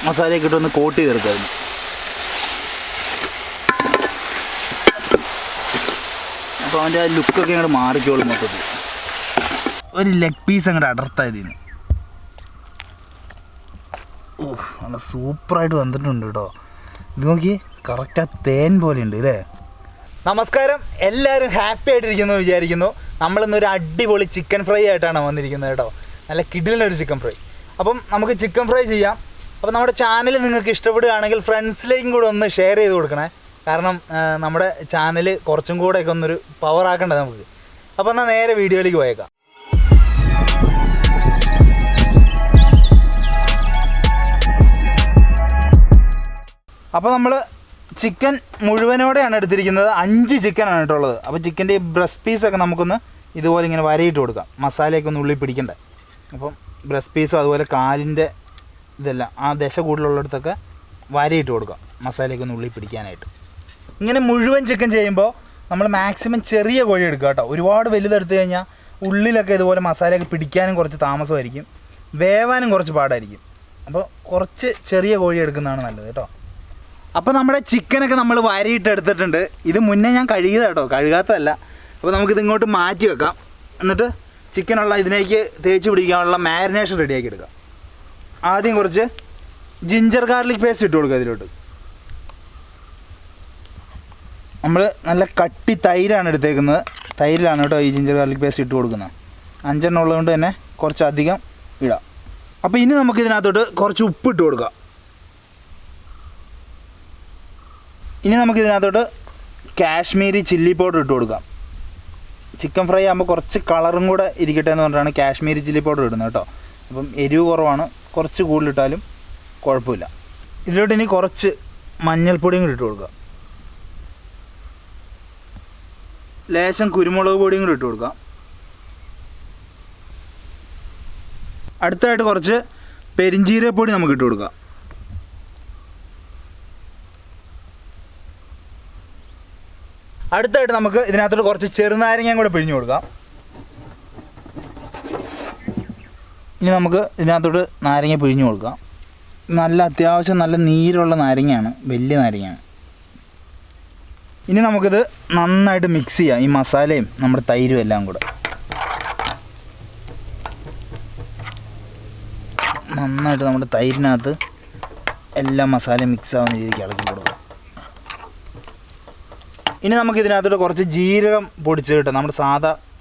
മസാലയൊക്കെ ഇട്ടൊന്ന് കോട്ട് ചെയ്തെടുക്കായിരുന്നു. അപ്പോൾ അവൻ്റെ ആ ലുക്കൊക്കെ അങ്ങോട്ട് മാറിക്കോളും. മൊത്തത്തിൽ ഒരു ലെഗ് പീസ് അങ്ങോട്ട് അടർത്തായതിന്. ഓ, നല്ല സൂപ്പറായിട്ട് വന്നിട്ടുണ്ട് കേട്ടോ. ഇത് നോക്കി, കറക്റ്റ് ആ തേൻ പോലെ ഉണ്ട് അല്ലേ. നമസ്കാരം, എല്ലാവരും ഹാപ്പി ആയിട്ടിരിക്കുന്നു വിചാരിക്കുന്നു. നമ്മളിന്നൊരു അടിപൊളി ചിക്കൻ ഫ്രൈ ആയിട്ടാണ് വന്നിരിക്കുന്നത് കേട്ടോ. നല്ല കിടിലൊരു ചിക്കൻ ഫ്രൈ. അപ്പം നമുക്ക് ചിക്കൻ ഫ്രൈ ചെയ്യാം. അപ്പോൾ നമ്മുടെ ചാനൽ നിങ്ങൾക്ക് ഇഷ്ടപ്പെടുകയാണെങ്കിൽ ഫ്രണ്ട്സിലേക്കും കൂടെ ഒന്ന് ഷെയർ ചെയ്ത് കൊടുക്കണേ. കാരണം നമ്മുടെ ചാനൽ കുറച്ചും കൂടെയൊക്കെ ഒന്നൊരു പവർ ആക്കണ്ടേ നമുക്ക്. അപ്പോൾ എന്നാൽ നേരെ വീഡിയോയിലേക്ക് പോയേക്കാം. അപ്പോൾ നമ്മൾ ചിക്കൻ മുഴുവനോടെയാണ് എടുത്തിരിക്കുന്നത്. 5 ചിക്കനാണ് കേട്ടോ ഉള്ളത്. അപ്പോൾ ചിക്കൻ്റെ ഈ ബ്രസ്റ്റ് പീസൊക്കെ നമുക്കൊന്ന് ഇതുപോലെ ഇങ്ങനെ വരയിട്ട് കൊടുക്കാം. മസാലയൊക്കെ ഒന്ന് ഉള്ളിൽ പിടിക്കണ്ടേ. അപ്പം ബ്രസ്റ്റ് പീസും അതുപോലെ കാലിൻ്റെ ഇതെല്ലാം ആ ദശ കൂടുതലുള്ളിടത്തൊക്കെ വരയിട്ട് കൊടുക്കാം, മസാലയൊക്കെ ഒന്ന് ഉള്ളിൽ പിടിക്കാനായിട്ട്. ഇങ്ങനെ മുഴുവൻ ചിക്കൻ ചെയ്യുമ്പോൾ നമ്മൾ മാക്സിമം ചെറിയ കോഴി എടുക്കുക കേട്ടോ. ഒരുപാട് വലുതെടുത്ത് കഴിഞ്ഞാൽ ഉള്ളിലൊക്കെ ഇതുപോലെ മസാലയൊക്കെ പിടിക്കാനും കുറച്ച് താമസമായിരിക്കും, വേവാനും കുറച്ച് പാടായിരിക്കും. അപ്പോൾ കുറച്ച് ചെറിയ കോഴി എടുക്കുന്നതാണ് നല്ലത് കേട്ടോ. അപ്പോൾ നമ്മുടെ ചിക്കനൊക്കെ നമ്മൾ വരയിട്ട് എടുത്തിട്ടുണ്ട്. ഇത് മുന്നേ ഞാൻ കഴുകിയതാണ് കേട്ടോ, കഴുകാത്തതല്ല. അപ്പോൾ നമുക്കിത് ഇങ്ങോട്ട് മാറ്റി വെക്കാം. എന്നിട്ട് ചിക്കനുള്ള ഇതിലേക്ക് തേച്ച് പിടിക്കാനുള്ള മാരിനേഷൻ റെഡിയാക്കി എടുക്കാം. ആദ്യം കുറച്ച് ജിഞ്ചർ ഗാർലിക് പേസ്റ്റ് ഇട്ട് കൊടുക്കുക ഇതിലോട്ട്. നമ്മൾ നല്ല കട്ടി തൈരാണ് എടുത്തേക്കുന്നത്. തൈരിലാണ് കേട്ടോ ഈ ജിഞ്ചർ ഗാർലിക് പേസ്റ്റ് ഇട്ട് കൊടുക്കുന്നത്. 5 എണ്ണം ഉള്ളതുകൊണ്ട് തന്നെ കുറച്ചധികം ഇടാം. അപ്പോൾ ഇനി നമുക്കിതിനകത്തോട്ട് കുറച്ച് ഉപ്പ് ഇട്ട് കൊടുക്കാം. ഇനി നമുക്കിതിനകത്തോട്ട് കാശ്മീരി ചില്ലി പൗഡർ ഇട്ട് കൊടുക്കാം. ചിക്കൻ ഫ്രൈ ആകുമ്പോൾ കുറച്ച് കളറും കൂടെ ഇരിക്കട്ടെ എന്ന് പറഞ്ഞിട്ടാണ് കാശ്മീരി ചില്ലി പൗഡർ ഇടുന്നത് കേട്ടോ. അപ്പം എരിവ് കുറവാണ്, കുറച്ച് കൂടുതലിട്ടാലും കുഴപ്പമില്ല. ഇതിലോട്ട് ഇനി കുറച്ച് മഞ്ഞൾപ്പൊടിയും കൂടി ഇട്ട് കൊടുക്കുക. ലേശം കുരുമുളക് പൊടിയും കൂടി ഇട്ട് കൊടുക്കാം. അടുത്തായിട്ട് കുറച്ച് പെരിഞ്ചീരകപ്പൊടി നമുക്ക് ഇട്ട് കൊടുക്കാം. അടുത്തായിട്ട് നമുക്ക് ഇതിനകത്തോട്ട് കുറച്ച് ചെറുനാരങ്ങയും കൂടെ പിഴിഞ്ഞു കൊടുക്കാം. ഇനി നമുക്ക് ഇതിനകത്തോട്ട് നാരങ്ങ പിഴിഞ്ഞു കൊടുക്കാം. നല്ല അത്യാവശ്യം നല്ല നീരുള്ള നാരങ്ങയാണ്, വലിയ നാരങ്ങയാണ്. ഇനി നമുക്കിത് നന്നായിട്ട് മിക്സ് ചെയ്യാം, ഈ മസാലയും നമ്മുടെ തൈരും എല്ലാം കൂടെ നന്നായിട്ട് നമ്മുടെ തൈരിനകത്ത് എല്ലാ മസാലയും മിക്സ് ആവുന്ന രീതിക്ക് ഇളക്കി കൊടുക്കാം. ഇനി നമുക്ക് ഇതിനകത്തോട്ട് കുറച്ച് ജീരകം പൊടിച്ച് കിട്ടും. നമ്മുടെ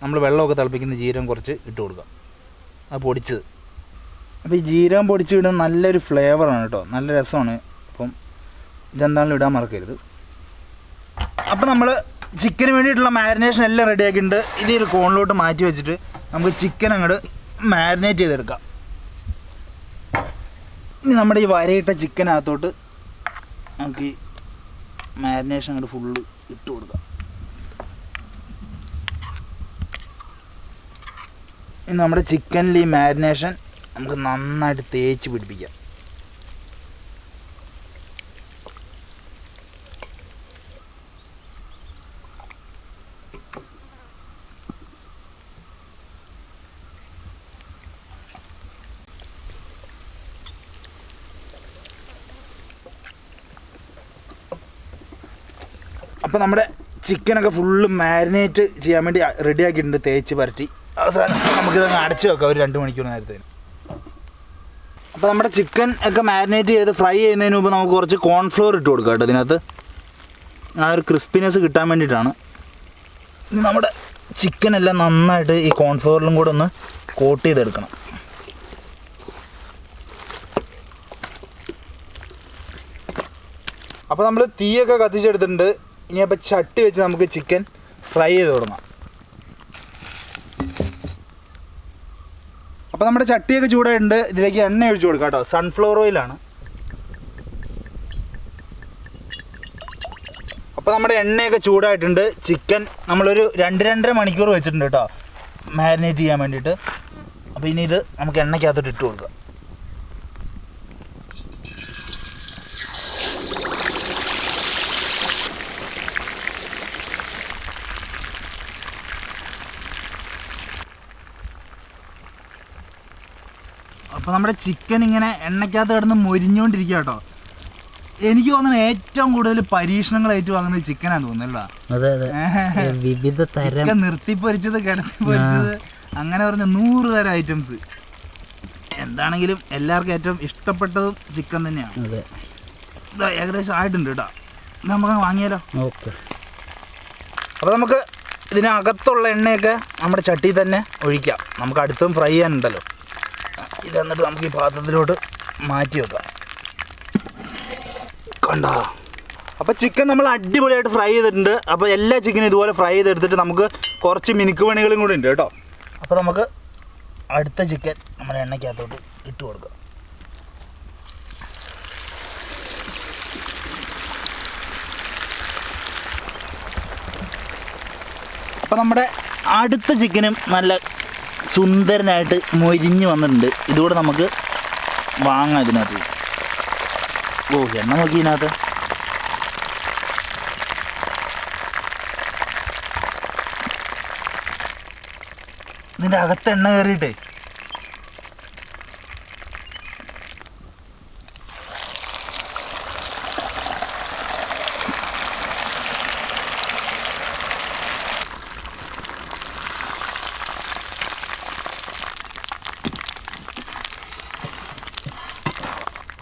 നമ്മൾ വെള്ളമൊക്കെ തിളപ്പിക്കുന്ന ജീരകം കുറച്ച് ഇട്ട് കൊടുക്കാം, അത് പൊടിച്ചത്. അപ്പോൾ ഈ ജീരകം പൊടിച്ച് ഇടുന്ന നല്ലൊരു ഫ്ലേവറാണ് കേട്ടോ, നല്ല രസമാണ്. അപ്പം ഇതെന്താണെങ്കിലും ഇടാൻ മറക്കരുത്. അപ്പോൾ നമ്മൾ ചിക്കന് വേണ്ടിയിട്ടുള്ള മാരിനേഷൻ എല്ലാം റെഡിയാക്കിയിട്ടുണ്ട്. ഇത് ഒരു കോണിലോട്ട് മാറ്റി വെച്ചിട്ട് നമുക്ക് ചിക്കൻ അങ്ങോട്ട് മാരിനേറ്റ് ചെയ്തെടുക്കാം. ഇനി നമ്മുടെ ഈ വരയിട്ട ചിക്കനകത്തോട്ട് നമുക്ക് ഈ മാരിനേഷൻ അങ്ങോട്ട് ഫുള്ള് ഇട്ട് കൊടുക്കാം. ഇനി നമ്മുടെ ചിക്കനിൽ ഈ മാരിനേഷൻ നമുക്ക് നന്നായിട്ട് തേച്ച് പിടിപ്പിക്കാം. അപ്പോൾ നമ്മുടെ ചിക്കനൊക്കെ ഫുള്ള് മാരിനേറ്റ് ചെയ്യാൻ വേണ്ടി റെഡിയാക്കിയിട്ടുണ്ട്, തേച്ച് പരട്ടി. അവസാനം നമുക്കിതങ്ങ് അടച്ച് വെക്കാം ഒരു 2 മണിക്കൂർ നേരത്തേന്. അപ്പോൾ നമ്മുടെ ചിക്കൻ ഒക്കെ മാരിനേറ്റ് ചെയ്ത് ഫ്രൈ ചെയ്യുന്നതിന് മുമ്പ് നമുക്ക് കുറച്ച് കോൺഫ്ലോർ ഇട്ട് കൊടുക്കാം കേട്ടോ. ഇതിനകത്ത് ആ ഒരു ക്രിസ്പിനെസ് കിട്ടാൻ വേണ്ടിയിട്ടാണ്. ഇനി നമ്മുടെ ചിക്കനെല്ലാം നന്നായിട്ട് ഈ കോൺഫ്ലോറിലും കൂടെ ഒന്ന് കോട്ട് ചെയ്തെടുക്കണം. അപ്പോൾ നമ്മൾ തീയൊക്കെ കത്തിച്ചെടുത്തിട്ടുണ്ട്. ഇനി അപ്പോൾ ചട്ടി വെച്ച് നമുക്ക് ചിക്കൻ ഫ്രൈ ചെയ്ത് തുടങ്ങാം. അപ്പോൾ നമ്മുടെ ചട്ടിയൊക്കെ ചൂടായിട്ടുണ്ട്. ഇതിലേക്ക് എണ്ണ ഒഴിച്ച് കൊടുക്കാം കേട്ടോ. സൺഫ്ലവർ ഓയിലാണ്. അപ്പോൾ നമ്മുടെ എണ്ണയൊക്കെ ചൂടായിട്ടുണ്ട്. ചിക്കൻ നമ്മളൊരു 2-2.5 മണിക്കൂർ വെച്ചിട്ടുണ്ട് കേട്ടോ മാരിനേറ്റ് ചെയ്യാൻ വേണ്ടിയിട്ട്. അപ്പോൾ ഇനി ഇത് നമുക്ക് എണ്ണയ്ക്കകത്തോട്ട് ഇട്ട് കൊടുക്കാം. അപ്പോൾ അപ്പോൾ നമ്മുടെ ചിക്കൻ ഇങ്ങനെ എണ്ണയ്ക്കകത്ത് കിടന്ന് മൊരിഞ്ഞുകൊണ്ടിരിക്കുക കേട്ടോ. എനിക്ക് തോന്നുന്നു ഏറ്റവും കൂടുതൽ പരീക്ഷണങ്ങൾ ഏറ്റുവാങ്ങുന്നത് ചിക്കനാന്ന് തോന്നുന്നല്ലോ. വിവിധ തരം ചിക്കൻ നിർത്തിപ്പൊരിച്ചത്, കിടത്തിപ്പൊരിച്ചത്, അങ്ങനെ പറഞ്ഞ 100 തരം ഐറ്റംസ്. എന്താണെങ്കിലും എല്ലാവർക്കും ഏറ്റവും ഇഷ്ടപ്പെട്ടതും ചിക്കൻ തന്നെയാണ്. ഇത് ഏകദേശം ആയിട്ടുണ്ട് കേട്ടോ. നമുക്ക് വാങ്ങിയാലോ? ഓക്കെ. അപ്പോൾ നമുക്ക് ഇതിനകത്തുള്ള എണ്ണയൊക്കെ നമ്മുടെ ചട്ടിയിൽ തന്നെ ഒഴിക്കാം. നമുക്ക് അടുത്തും ഫ്രൈ ചെയ്യാനുണ്ടല്ലോ. ഇത് എന്നിട്ട് നമുക്ക് ഈ പാത്രത്തിലോട്ട് മാറ്റി വെക്കാം. കണ്ടോ? അപ്പോൾ ചിക്കൻ നമ്മൾ അടിപൊളിയായിട്ട് ഫ്രൈ ചെയ്തിട്ടുണ്ട്. അപ്പോൾ എല്ലാ ചിക്കനും ഇതുപോലെ ഫ്രൈ ചെയ്തെടുത്തിട്ട് നമുക്ക് കുറച്ച് മിനുക്ക് പണികളും കൂടി ഉണ്ട് കേട്ടോ. അപ്പോൾ നമുക്ക് അടുത്ത ചിക്കൻ നമ്മുടെ എണ്ണയ്ക്കകത്തോട്ട് ഇട്ട് കൊടുക്കാം. അപ്പോൾ നമ്മുടെ അടുത്ത ചിക്കനും നല്ല സുന്ദരനായിട്ട് മൊരിഞ്ഞ് വന്നിട്ടുണ്ട്. ഇതുകൂടെ നമുക്ക് വാങ്ങാം ഇതിനകത്ത്. എണ്ണ നോക്കി ഇതിനകത്ത്. ഇതിൻ്റെ അകത്ത് എണ്ണ കയറിയിട്ടേ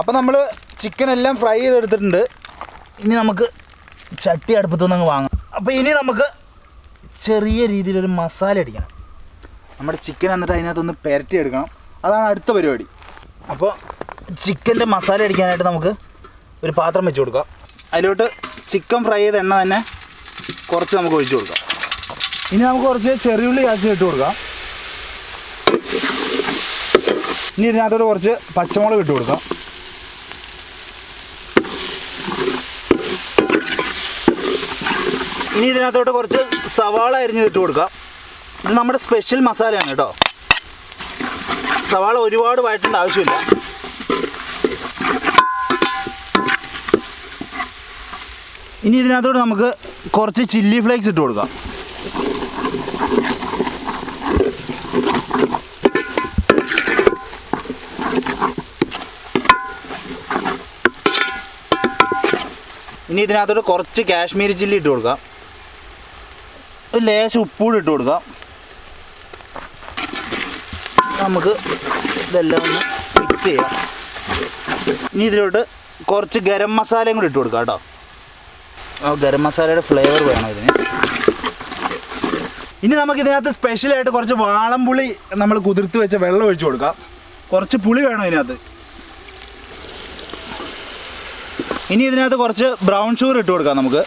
അപ്പോൾ നമ്മൾ ചിക്കൻ എല്ലാം ഫ്രൈ ചെയ്തെടുത്തിട്ടുണ്ട്. ഇനി നമുക്ക് ചട്ടി അടുപ്പത്തുനിന്ന് അങ്ങ് വാങ്ങാം. അപ്പോൾ ഇനി നമുക്ക് ചെറിയ രീതിയിലൊരു മസാല അടിക്കണം. നമ്മുടെ ചിക്കൻ എന്നിട്ട് അതിനകത്തൊന്ന് പുരട്ടി എടുക്കണം. അതാണ് അടുത്ത പരിപാടി. അപ്പോൾ ചിക്കൻ്റെ മസാല അടിക്കാനായിട്ട് നമുക്ക് ഒരു പാത്രം വെച്ച് കൊടുക്കാം. അതിലോട്ട് ചിക്കൻ ഫ്രൈ ചെയ്ത എണ്ണ തന്നെ കുറച്ച് നമുക്ക് ഒഴിച്ച് കൊടുക്കാം. ഇനി നമുക്ക് കുറച്ച് ചെറിയുള്ളി ചതച്ച് ഇട്ട് കൊടുക്കാം. ഇനി ഇതിനകത്തോട്ട് കുറച്ച് പച്ചമുളക് ഇട്ട് കൊടുക്കാം. ഇനി ഇതിനകത്തോട്ട് കുറച്ച് സവാള അരിഞ്ഞിട്ട് കൊടുക്കാം. ഇത് നമ്മുടെ സ്പെഷ്യൽ മസാലയാണ് കേട്ടോ. സവാള ഒരുപാട് വഴറ്റേണ്ട ആവശ്യമില്ല. ഇനി ഇതിനകത്തോട്ട് നമുക്ക് കുറച്ച് ചില്ലി ഫ്ലേക്സ് ഇട്ട് കൊടുക്കാം. ഇനി ഇതിനകത്തോട്ട് കുറച്ച് കാശ്മീരി ചില്ലി ഇട്ട് കൊടുക്കാം. ഒരു ലേശം ഉപ്പൂടി ഇട്ട് കൊടുക്കാം. നമുക്ക് ഇതെല്ലാം ഒന്ന് മിക്സ് ചെയ്യാം. ഇനി ഇതിലോട്ട് കുറച്ച് ഗരം മസാലയും കൂടി ഇട്ട് കൊടുക്കാം കേട്ടോ. ഗരം മസാലയുടെ ഫ്ലേവർ വേണം ഇതിന്. ഇനി നമുക്ക് ഇതിനകത്ത് സ്പെഷ്യലായിട്ട് കുറച്ച് വാളംപുളി നമ്മൾ കുതിർത്ത് വെച്ച വെള്ളം ഒഴിച്ച് കൊടുക്കാം. കുറച്ച് പുളി വേണം ഇതിനകത്ത്. ഇനി ഇതിനകത്ത് കുറച്ച് ബ്രൗൺ ഷുഗർ ഇട്ട് കൊടുക്കാം നമുക്ക്.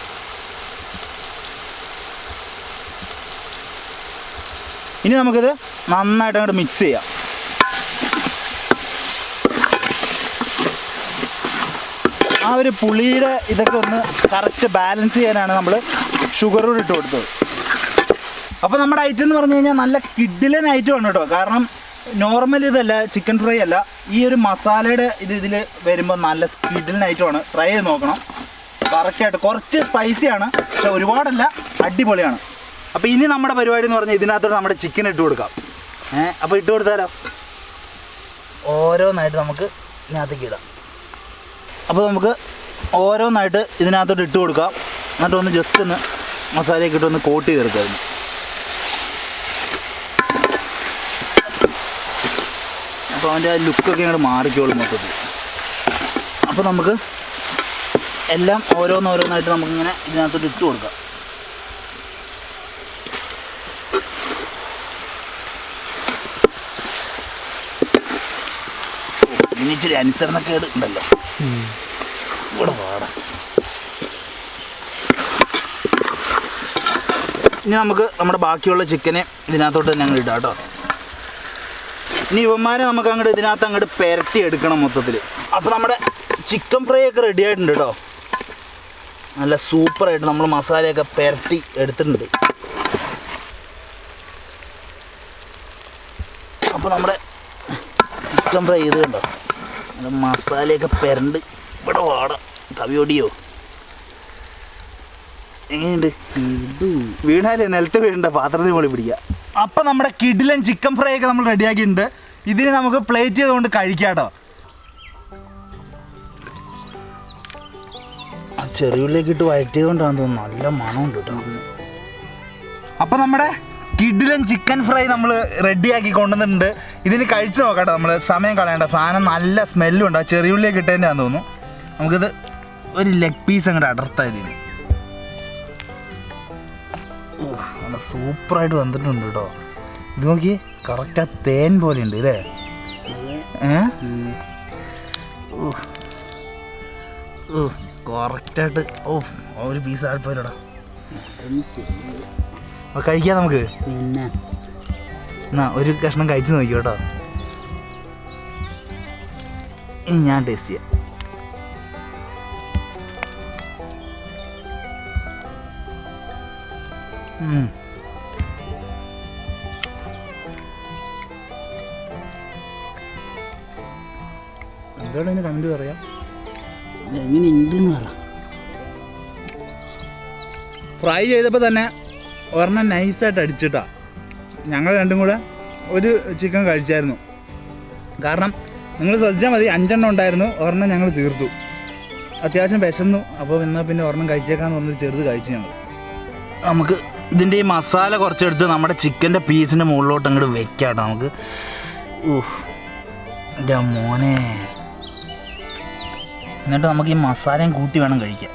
ഇനി നമുക്കിത് നന്നായിട്ട് അങ്ങോട്ട് മിക്സ് ചെയ്യാം. ആ ഒരു പുളിയുടെ ഇതൊക്കെ ഒന്ന് കറക്റ്റ് ബാലൻസ് ചെയ്യാനാണ് നമ്മൾ ഷുഗർ കൂടി ഇട്ട് കൊടുത്തത്. അപ്പോൾ നമ്മുടെ ഐറ്റം എന്ന് പറഞ്ഞു കഴിഞ്ഞാൽ നല്ല കിഡിലൻ ഐറ്റമാണ് കേട്ടോ. കാരണം നോർമൽ ഇതല്ല, ചിക്കൻ ഫ്രൈ അല്ല. ഈ ഒരു മസാലയുടെ ഇതിൽ വരുമ്പോൾ നല്ല കിഡിലൻ ഐറ്റമാണ്. ട്രൈ ചെയ്ത് നോക്കണം. കറക്റ്റായിട്ട് കുറച്ച് സ്പൈസിയാണ്, പക്ഷെ ഒരുപാടല്ല, അടിപൊളിയാണ്. അപ്പോൾ ഇനി നമ്മുടെ പരിപാടി എന്ന് പറഞ്ഞാൽ ഇതിനകത്തോട്ട് നമ്മുടെ ചിക്കൻ ഇട്ട് കൊടുക്കാം. അപ്പോൾ ഇട്ട് കൊടുത്താലോ? ഓരോന്നായിട്ട് നമുക്ക് ഇതിനകത്തേക്ക് ഇടാം. അപ്പോൾ നമുക്ക് ഓരോന്നായിട്ട് ഇതിനകത്തോട്ട് ഇട്ട് കൊടുക്കാം. എന്നിട്ട് ഒന്ന് ജസ്റ്റ് ഒന്ന് മസാലയൊക്കെ ഇട്ട് ഒന്ന് കോട്ട് ചെയ്തെടുക്കാം. അപ്പോൾ അവൻ്റെ ആ ലുക്കൊക്കെ ഇങ്ങോട്ട് മാറിക്കോളും മൊത്തത്തിൽ. അപ്പോൾ നമുക്ക് എല്ലാം ഓരോന്നോരോന്നായിട്ട് നമുക്കിങ്ങനെ ഇതിനകത്തോട്ട് ഇട്ട് കൊടുക്കാം. ഇനി ഇച്ചിരി അനുസരണക്കേട് ഉണ്ടല്ലോ ഇവിടെ പാടാം. ഇനി നമുക്ക് നമ്മുടെ ബാക്കിയുള്ള ചിക്കനെ ഇതിനകത്തോട്ട് തന്നെ അങ്ങോട്ട് ഇടാം കേട്ടോ. ഇനി ഇവന്മാരെ നമുക്ക് അങ്ങോട്ട് ഇതിനകത്ത് അങ്ങോട്ട് പുരട്ടി എടുക്കണം മൊത്തത്തിൽ. അപ്പോൾ നമ്മുടെ ചിക്കൻ ഫ്രൈ ഒക്കെ റെഡി ആയിട്ടുണ്ട് കേട്ടോ. നല്ല സൂപ്പറായിട്ട് നമ്മൾ മസാലയൊക്കെ പുരട്ടി എടുത്തിട്ടുണ്ട്. അപ്പോൾ നമ്മുടെ ചിക്കൻ ഫ്രൈ ചെയ്ത് കണ്ടോ, നല്ല മസാലയൊക്കെ പുരണ്ട് ഇവിടെ വാടാം. തവിയോടിയോ എങ്ങനെയുണ്ട്? വീണാലേ നിലത്ത് വീഴണ്ട, പാത്രത്തിന് മുകളിൽ പിടിക്കുക. അപ്പം നമ്മുടെ കിഡിലൻ ചിക്കൻ ഫ്രൈ ഒക്കെ നമ്മൾ റെഡിയാക്കിയിട്ടുണ്ട്. ഇതിന് നമുക്ക് പ്ലേറ്റ് ചെയ്തുകൊണ്ട് കഴിക്കാം കേട്ടോ. ആ ചെറിയുള്ളിലേക്ക് ഇട്ട് വഴറ്റിയത് കൊണ്ടാണ് തോന്നുന്നു, നല്ല മണമുണ്ട് കേട്ടോ. അപ്പം നമ്മുടെ കിഡിലൻ ചിക്കൻ ഫ്രൈ നമ്മൾ റെഡിയാക്കി കൊണ്ടുവന്നിട്ടുണ്ട്. ഇതിന് കഴിച്ച് നോക്കാം കേട്ടോ, നമ്മൾ സമയം കളയേണ്ട. സാധനം നല്ല സ്മെല്ലും ഉണ്ട്. ആ ചെറിയുള്ളിലേക്ക് ഇട്ടതിൻ്റെയാണെന്ന് തോന്നുന്നു. നമുക്കിത് ഒരു ലെഗ് പീസ് അങ്ങോട്ട് അടർത്തായതിന്. നല്ല സൂപ്പറായിട്ട് വന്നിട്ടുണ്ട് കേട്ടോ. ഇത് നോക്കി, കറക്റ്റ് ആ തേൻ പോലെ ഉണ്ട് അല്ലേ? കറക്റ്റായിട്ട്. ഒരു പീസ് ആൾപ്പോരടാ. അപ്പോൾ കഴിക്കാം നമുക്ക്. പിന്നെ എന്നാ ഒരു കഷ്ണം കഴിച്ച് നോക്കി കേട്ടോ. ഇനി ഞാൻ ടേസ്റ്റ് ചെയ്യാം. എന്താണ് അതിന് കമൻറ്റ് പറയാം? എങ്ങനെ ഉണ്ടെന്ന് പറ. ഫ്രൈ ചെയ്തപ്പോൾ തന്നെ ഒരെണ്ണം നൈസായിട്ട് അടിച്ചിട്ടാ. ഞങ്ങൾ രണ്ടും കൂടെ ഒരു ചിക്കൻ കഴിച്ചായിരുന്നു. കാരണം നിങ്ങൾ ശ്രദ്ധിച്ചാൽ മതി, 5 എണ്ണം ഉണ്ടായിരുന്നു, ഒരെണ്ണം ഞങ്ങൾ തീർത്തു. അത്യാവശ്യം വിശന്നു. അപ്പോൾ എന്നാൽ പിന്നെ ഒരെണ്ണം കഴിച്ചേക്കാന്ന് പറഞ്ഞൊരു ചെറുത് കഴിച്ചു ഞങ്ങൾ. നമുക്ക് ഇതിൻ്റെ ഈ മസാല കുറച്ചെടുത്ത് നമ്മുടെ ചിക്കൻ്റെ പീസിൻ്റെ മുകളിലോട്ട് അങ്ങോട്ട് വെക്കാട്ടോ നമുക്ക്. എൻ്റെ മോനെ, എന്നിട്ട് നമുക്ക് ഈ മസാലയും കൂട്ടി വേണം കഴിക്കാൻ.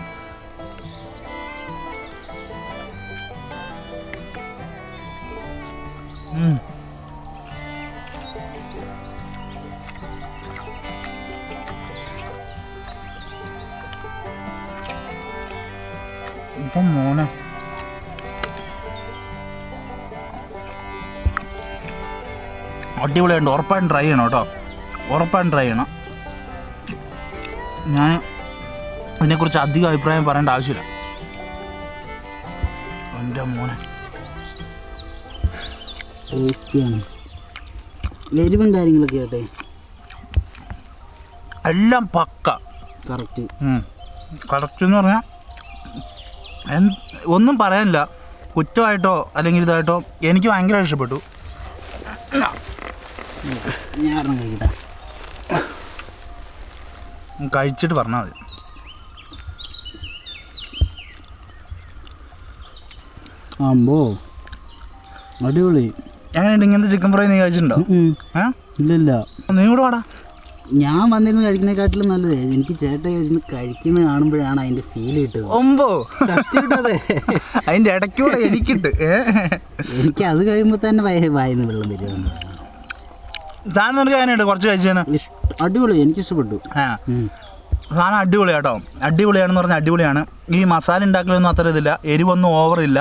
ഇപ്പം മോനെ, അടിപൊളിയുണ്ട്. ഉറപ്പായിട്ടും ട്രൈ ചെയ്യണം കേട്ടോ, ഉറപ്പായിട്ടും ട്രൈ ചെയ്യണം. ഞാൻ ഇതിനെക്കുറിച്ച് അധികം അഭിപ്രായം പറയേണ്ട ആവശ്യമില്ല. എൻ്റെ മോനെ, ടേസ്റ്റിയാണ്. എരിവും കാര്യങ്ങളൊക്കെ ആട്ടെ എല്ലാം പക്ക കറക്റ്റ്. കറക്റ്റ് എന്ന് പറഞ്ഞാൽ ഒന്നും പറയാനില്ല. കുറ്റമായിട്ടോ അല്ലെങ്കിൽ ഇതായിട്ടോ എനിക്ക് ഭയങ്കര ഇഷ്ടപ്പെട്ടു. ഞാൻ കഴിക്കട്ടെ, കഴിച്ചിട്ട് പറഞ്ഞാൽ മതി. ആമ്പോ അടിപൊളി. എങ്ങനെയുണ്ട് ഇങ്ങനത്തെ ചിക്കൻ ഫ്രൈ? നീ കഴിച്ചിട്ടുണ്ടോ? ഇല്ലില്ല. നീ കൂടെ വാടാ. ഞാൻ വന്നിരുന്ന് കഴിക്കുന്നതിനെക്കാട്ടിലും നല്ലത് എനിക്ക് ചേട്ടൻ ഇരുന്ന് കഴിക്കുന്നത് കാണുമ്പോഴാണ് അതിൻ്റെ ഫീൽ കിട്ടുന്നത്. ഒമ്പോ സത്യമായിട്ടതെ. അതിൻ്റെ ഇടയ്ക്കൂടെ എനിക്കിട്ട് എനിക്ക് അത് കഴിയുമ്പോൾ തന്നെ വായിന്ന് വെള്ളം വരുവാണ്. സാധനം നിനക്ക് അതിനുണ്ട് കുറച്ച് കഴിച്ചാണ്. അടിപൊളി, എനിക്ക് ഇഷ്ടപ്പെട്ടു. സാധനം അടിപൊളിയാണ് കേട്ടോ. അടിപൊളിയാണെന്ന് പറഞ്ഞാൽ അടിപൊളിയാണ്. ഈ മസാല ഉണ്ടാക്കലൊന്നും അത്ര ഇതില്ല, എരിവൊന്നും ഓവറില്ല,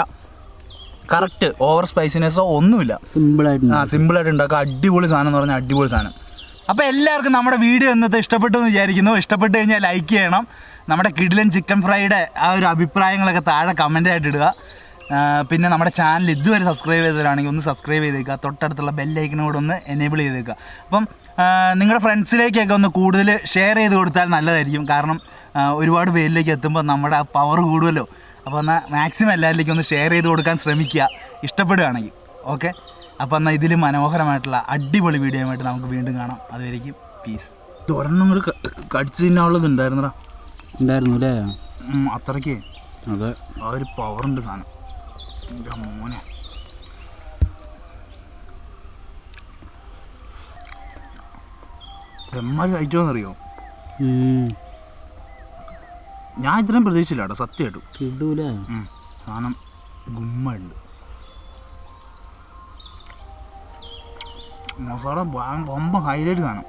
കറക്റ്റ് ഓവർ സ്പൈസിനെസ്സോ ഒന്നുമില്ല. സിമ്പിളായിട്ട് ഉണ്ടാക്കുക. അടിപൊളി സാധനം എന്ന് പറഞ്ഞാൽ അടിപൊളി സാധനം. അപ്പോൾ എല്ലാവർക്കും നമ്മുടെ വീഡിയോ ഇന്നത്തെ ഇഷ്ടപ്പെട്ടു എന്ന് വിചാരിക്കുന്നു. ഇഷ്ടപ്പെട്ട് കഴിഞ്ഞാൽ ലൈക്ക് ചെയ്യണം. നമ്മുടെ കിഡിലൻ ചിക്കൻ ഫ്രൈയുടെ ആ ഒരു അഭിപ്രായങ്ങളൊക്കെ താഴെ കമൻ്റായിട്ട് ഇടുക. പിന്നെ നമ്മുടെ ചാനൽ ഇതുവരെ സബ്സ്ക്രൈബ് ചെയ്തവരാണെങ്കിൽ ഒന്ന് സബ്സ്ക്രൈബ് ചെയ്തേക്കുക. തൊട്ടടുത്തുള്ള ബെല്ലൈക്കനോട് ഒന്ന് എനേബിൾ ചെയ്തേക്കുക. അപ്പം നിങ്ങളുടെ ഫ്രണ്ട്സിലേക്കൊക്കെ ഒന്ന് കൂടുതൽ ഷെയർ ചെയ്ത് കൊടുത്താൽ നല്ലതായിരിക്കും. കാരണം ഒരുപാട് പേരിലേക്ക് എത്തുമ്പോൾ നമ്മുടെ പവർ കൂടുമല്ലോ. അപ്പോൾ എന്നാൽ മാക്സിമം എല്ലാവരിലേക്കും ഒന്ന് ഷെയർ ചെയ്ത് കൊടുക്കാൻ ശ്രമിക്കുക, ഇഷ്ടപ്പെടുകയാണെങ്കിൽ. ഓക്കെ, അപ്പോൾ എന്നാൽ ഇതിൽ മനോഹരമായിട്ടുള്ള അടിപൊളി വീഡിയോയുമായിട്ട് നമുക്ക് വീണ്ടും കാണാം. അതുവരേക്കും പീസ്. ഒരെണ്ണം കൂടി കടിച്ചു തിന്നാനുള്ളത് ഉണ്ടായിരുന്നു അല്ലേ? അത്രയ്ക്ക് അതെ, ആ ഒരു പവറുണ്ട് സാധനം. എൻ്റെ മോനെ, എമ്മാതിരി കഴിച്ചോന്നറിയോ? ഞാൻ ഇത്രയും പ്രതീക്ഷിച്ചില്ല കേട്ടോ, സത്യമായിട്ടും. കിട്ടൂല സാധനം ഗുമ്മുണ്ട്. മസാല വമ്പ ഹൈലൈറ്റ് സാധനം.